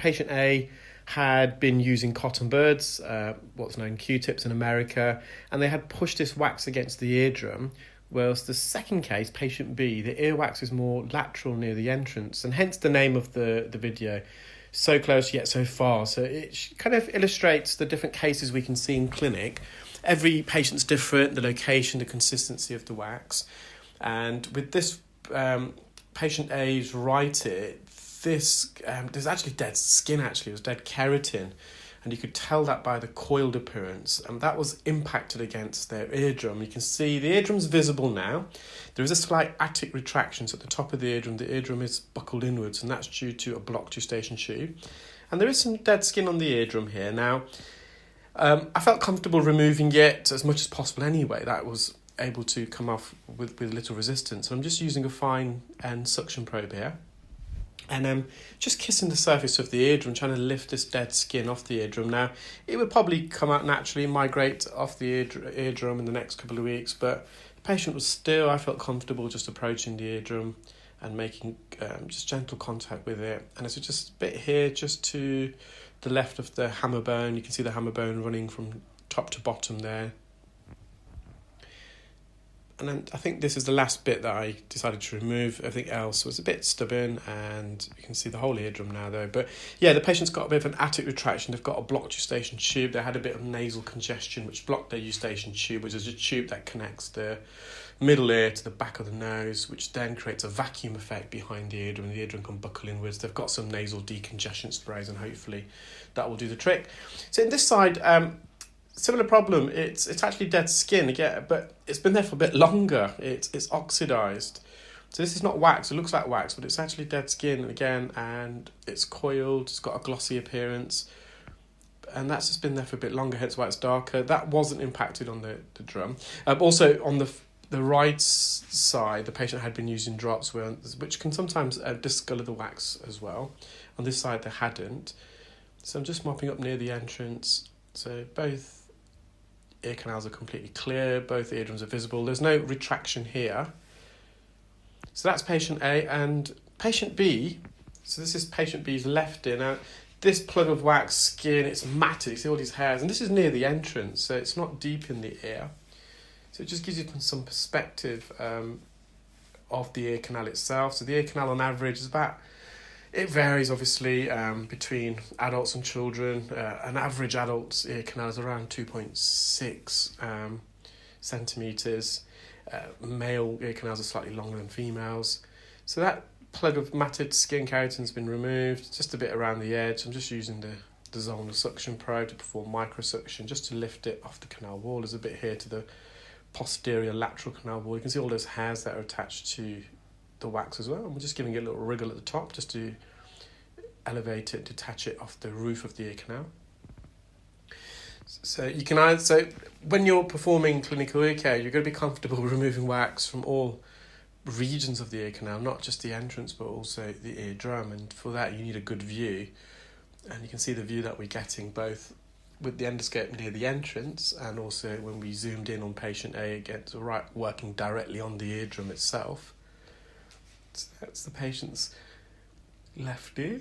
patient A had been using cotton buds, what's known Q-tips in America, and they had pushed this wax against the eardrum, whilst the second case, patient B, the earwax is more lateral near the entrance, and hence the name of the video, So Close Yet So Far. So it kind of illustrates the different cases we can see in clinic. Every patient's different, the location, the consistency of the wax. And with this patient A's right ear, there's actually dead skin, it was dead keratin, and you could tell that by the coiled appearance, and that was impacted against their eardrum. You can see the eardrum's visible now. There is a slight attic retraction, so at the top of the eardrum is buckled inwards, and that's due to a blocked eustachian tube. And there is some dead skin on the eardrum here. Now, I felt comfortable removing it as much as possible anyway. That was able to come off with little resistance. So I'm just using a fine end suction probe here. And I'm just kissing the surface of the eardrum, trying to lift this dead skin off the eardrum. Now, it would probably come out naturally, migrate off the eardrum in the next couple of weeks, but the patient was still, I felt comfortable just approaching the eardrum and making just gentle contact with it. And it's just a bit here, just to the left of the hammer bone. You can see the hammer bone running from top to bottom there. And then I think this is the last bit that I decided to remove. Everything else was a bit stubborn, and you can see the whole eardrum now though. But yeah, the patient's got a bit of an attic retraction. They've got a blocked eustachian tube. They had a bit of nasal congestion, which blocked their eustachian tube, which is a tube that connects the middle ear to the back of the nose, which then creates a vacuum effect behind the eardrum, and the eardrum can buckle inwards. They've got some nasal decongestion sprays, and hopefully that will do the trick. So in this side, similar problem. It's actually dead skin again, but it's been there for a bit longer. It's oxidized. So this is not wax. It looks like wax, but it's actually dead skin again, and it's coiled. It's got a glossy appearance, and that's just been there for a bit longer. Hence why it's darker. That wasn't impacted on the drum. Also on the right side, the patient had been using drops, which can sometimes discolour the wax as well. On this side, they hadn't. So I'm just mopping up near the entrance. So both ear canals are completely clear, both eardrums are visible. There's no retraction here. So that's patient A, and patient B, so this is patient B's left ear. Now, this plug of wax skin, it's matted, you see all these hairs, and this is near the entrance, so it's not deep in the ear. So it just gives you some perspective of the ear canal itself. So the ear canal on average is it varies obviously between adults and children. An average adult's ear canal is around 2.6 centimetres. Male ear canals are slightly longer than females. So that plug of matted skin keratin has been removed, just a bit around the edge. I'm just using the zonal suction probe to perform microsuction just to lift it off the canal wall. There's a bit here to the posterior lateral canal wall. You can see all those hairs that are attached to the wax as well. I'm just giving it a little wriggle at the top just to elevate it, detach it off the roof of the ear canal. So when you're performing clinical ear care, you're going to be comfortable removing wax from all regions of the ear canal, not just the entrance but also the eardrum, and for that you need a good view. And you can see the view that we're getting both with the endoscope near the entrance and also when we zoomed in on patient A, it gets working directly on the eardrum itself. So that's the patient's left ear.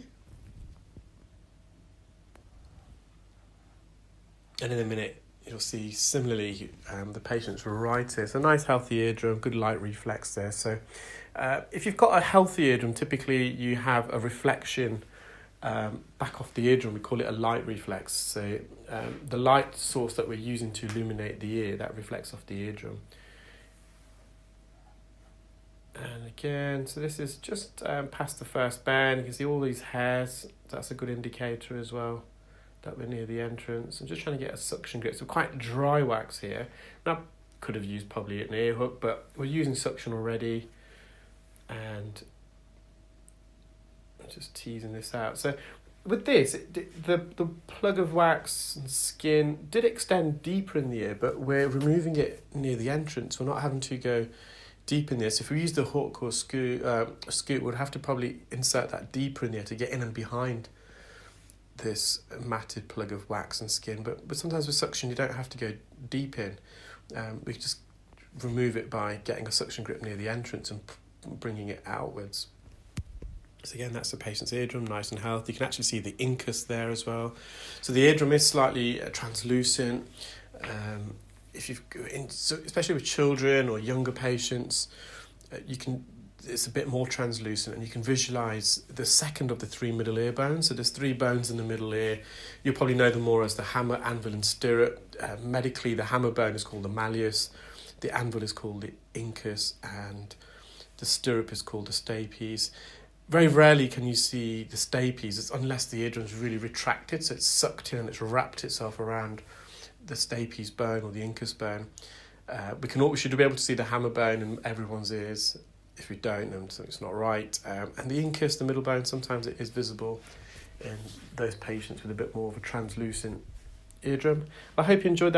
And in a minute, you'll see similarly the patient's right ear. It's a nice healthy eardrum, good light reflex there. So if you've got a healthy eardrum, typically you have a reflection back off the eardrum. We call it a light reflex. So the light source that we're using to illuminate the ear, that reflects off the eardrum. And again, so this is just past the first band. You can see all these hairs. That's a good indicator as well that we're near the entrance. I'm just trying to get a suction grip. So quite dry wax here. Now, could have used probably an ear hook, but we're using suction already. And I'm just teasing this out. So with this, the plug of wax and skin did extend deeper in the ear, but we're removing it near the entrance. We're not having to go deep in this. If we used a hook or a scoot, we'd have to probably insert that deeper in there to get in and behind this matted plug of wax and skin. But sometimes with suction, you don't have to go deep in. We can just remove it by getting a suction grip near the entrance and bringing it outwards. So again, that's the patient's eardrum, nice and healthy. You can actually see the incus there as well. So the eardrum is slightly translucent. If you've, especially with children or younger patients, it's a bit more translucent, and you can visualize the second of the three middle ear bones. So there's three bones in the middle ear. You'll probably know them more as the hammer, anvil, and stirrup. Medically, the hammer bone is called the malleus, the anvil is called the incus, and the stirrup is called the stapes. Very rarely can you see the stapes unless the eardrum's really retracted, so it's sucked in and it's wrapped itself around the stapes bone or the incus bone. We should be able to see the hammer bone in everyone's ears. If we don't, then something's not right. And the incus, the middle bone, sometimes it is visible in those patients with a bit more of a translucent eardrum. I hope you enjoyed that.